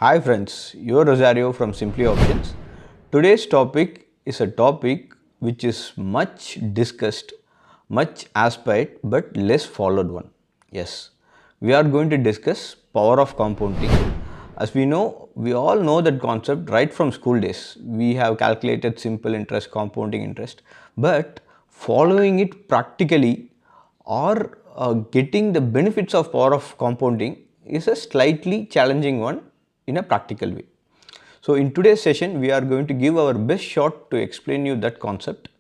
Hi friends, you're Rosario from Simply Options. Today's topic is a topic which is much discussed, much aspired but less followed one. Yes, we are going to discuss power of compounding. As we all know that concept right from school days. We have calculated simple interest, compounding interest, but following it practically or getting the benefits of power of compounding is a slightly challenging one in a practical way. So in today's session we are going to give our best shot to explain you that concept.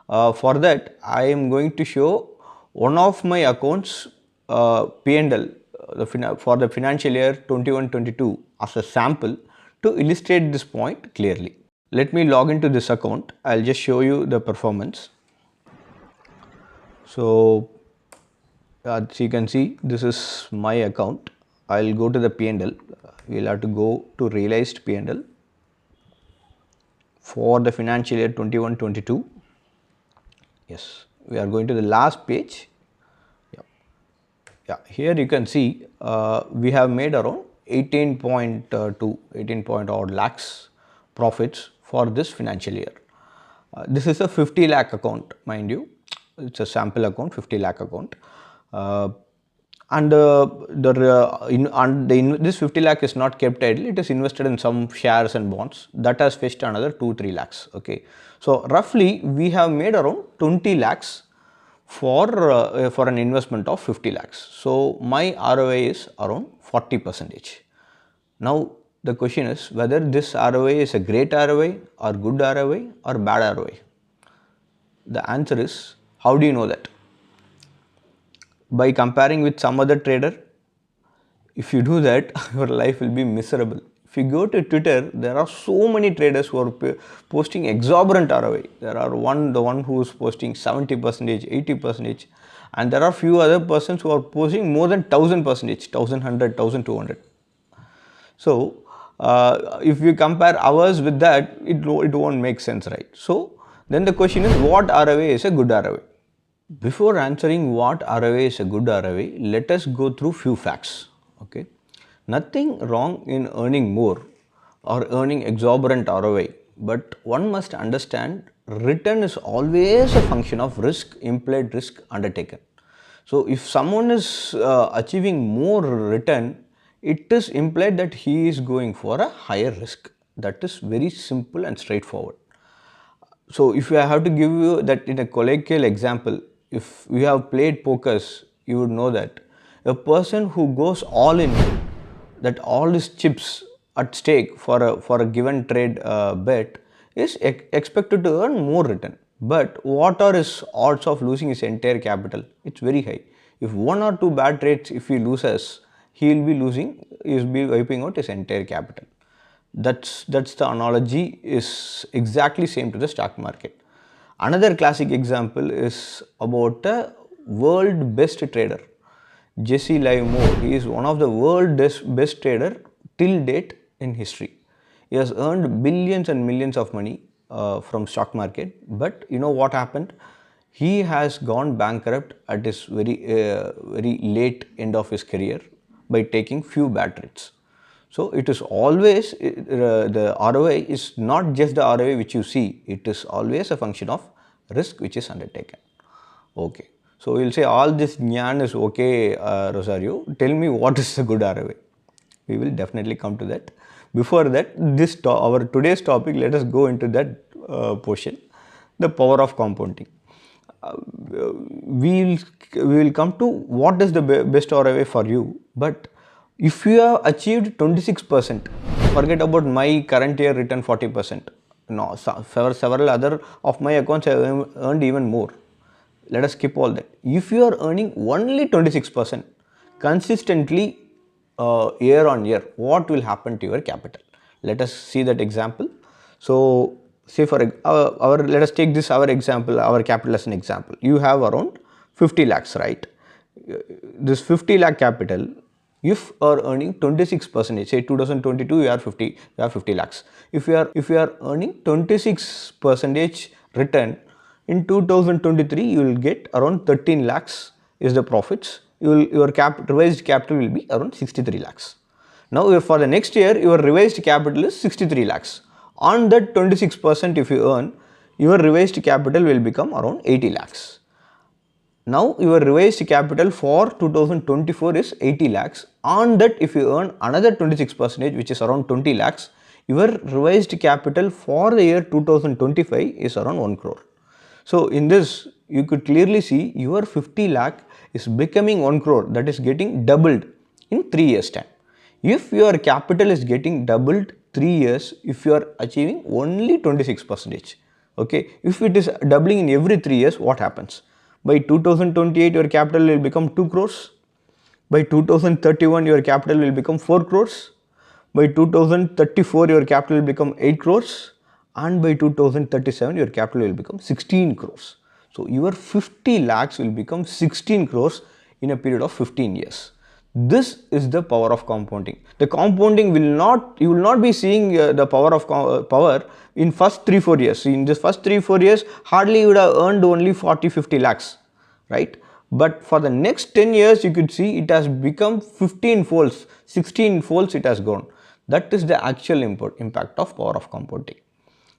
For that I am going to show one of my accounts P&L for the financial year 21-22 as a sample to illustrate this point clearly. Let me log into this account. I'll just show you the performance. So as you can see, this is my account. I'll go to the P&L. We'll have to go to realized P&L for the financial year 21-22. Yes, we are going to the last page. Yeah, here you can see we have made around 18 point odd lakhs profits for this financial year. This is a 50 lakh account, mind you. It's a sample account, 50 lakh account. This 50 lakh is not kept idle. It is invested in some shares and bonds that has fetched another 2-3 lakhs. Okay, so roughly we have made around 20 lakhs for an investment of 50 lakhs. So my ROI is around 40%. Now the question is whether this ROI is a great ROI or good ROI or bad ROI. The answer is, how do you know that? By comparing with some other trader. If you do that, your life will be miserable. If you go to Twitter, there are so many traders who are posting exorbitant ROI. There are the one who is posting 70%, 80%, and there are few other persons who are posting more than 1000%, 1100, 1200. So if you compare ours with that, it won't make sense, right? So then the question is, what ROI is a good ROI? Before answering what ROI is a good ROI, let us go through few facts. Okay, nothing wrong in earning more or earning exorbitant ROI, but one must understand return is always a function of risk, implied risk undertaken. So if someone is achieving more return, it is implied that he is going for a higher risk. That is very simple and straightforward. So if I have to give you that in a colloquial example, if you have played pokers, you would know that a person who goes all in, that all his chips at stake for a given trade bet is expected to earn more return. But what are his odds of losing his entire capital? It's very high. If one or two bad trades, if he loses, he will be wiping out his entire capital. That's the analogy is exactly same to the stock market. Another classic example is about a world best trader, Jesse Livermore. He is one of the world's best trader till date in history. He has earned billions and millions of money from stock market, but you know what happened? He has gone bankrupt at his very late end of his career by taking few bad trades. So it is always the ROI is not just the ROI which you see, it is always a function of risk which is undertaken. Okay, so we will say all this Nyan is okay, Rosario. Tell me what is a good ROI. We will definitely come to that. Before that, our today's topic, let us go into that portion, the power of compounding. We will come to what is the best ROI for you, but if you have achieved 26%, forget about my current year return 40%. No, several other of my accounts have earned even more. Let us skip all that. If you are earning only 26% consistently year on year, what will happen to your capital? Let us see that example. So say for let us take this our example, our capital as an example. You have around 50 lakhs, right? This 50 lakh capital, if you are earning 26%, say 2022 you have 50 lakhs. If you are earning 26% return, In 2023, you will get around 13 lakhs is the profits. Your revised capital will be around 63 lakhs. Now, for the next year, your revised capital is 63 lakhs. On that 26% if you earn, your revised capital will become around 80 lakhs. Now, your revised capital for 2024 is 80 lakhs. On that, if you earn another 26%, which is around 20 lakhs, your revised capital for the year 2025 is around 1 crore. So, in this, you could clearly see your 50 lakh is becoming 1 crore, that is getting doubled in 3 years time. If your capital is getting doubled 3 years, if you are achieving only 26%, okay, if it is doubling in every 3 years, what happens? By 2028, your capital will become 2 crores. By 2031, your capital will become 4 crores. By 2034, your capital will become 8 crores. And by 2037, your capital will become 16 crores. So, your 50 lakhs will become 16 crores in a period of 15 years. This is the power of compounding. The compounding will not, you will not be seeing the power of power in first 3-4 years. In this first 3-4 years, hardly you would have earned only 40-50 lakhs, right? But for the next 10 years, you could see it has become 15 folds, 16 folds it has grown. That is the actual impact of power of compounding.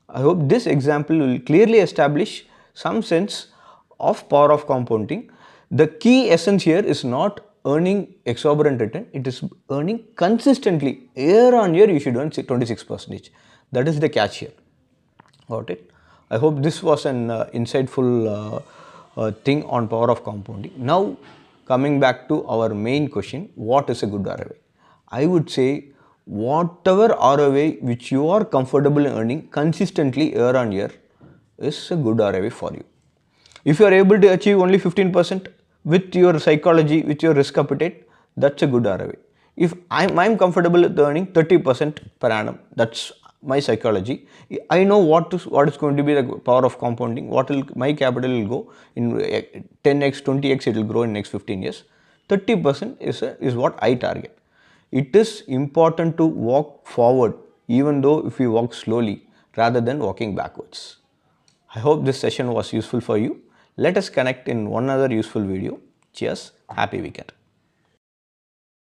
I hope this example will clearly establish some sense of power of compounding. The key essence here is not earning exorbitant return, it is earning consistently. Year on year, you should earn 26%. That is the catch here. Got it? I hope this was an insightful thing on power of compounding. Now, coming back to our main question, what is a good ROI? I would say whatever ROI which you are comfortable in earning consistently year on year is a good ROI for you. If you are able to achieve only 15% with your psychology, with your risk appetite, that's a good ROI. If I'm comfortable with earning 30% per annum, that's my psychology. I know what is going to be the power of compounding, my capital will go in 10x, 20x, it will grow in next 15 years. 30% is what I target. It is important to walk forward, even though if you walk slowly rather than walking backwards. I hope this session was useful for you. Let us connect in one other useful video. Cheers. Happy weekend.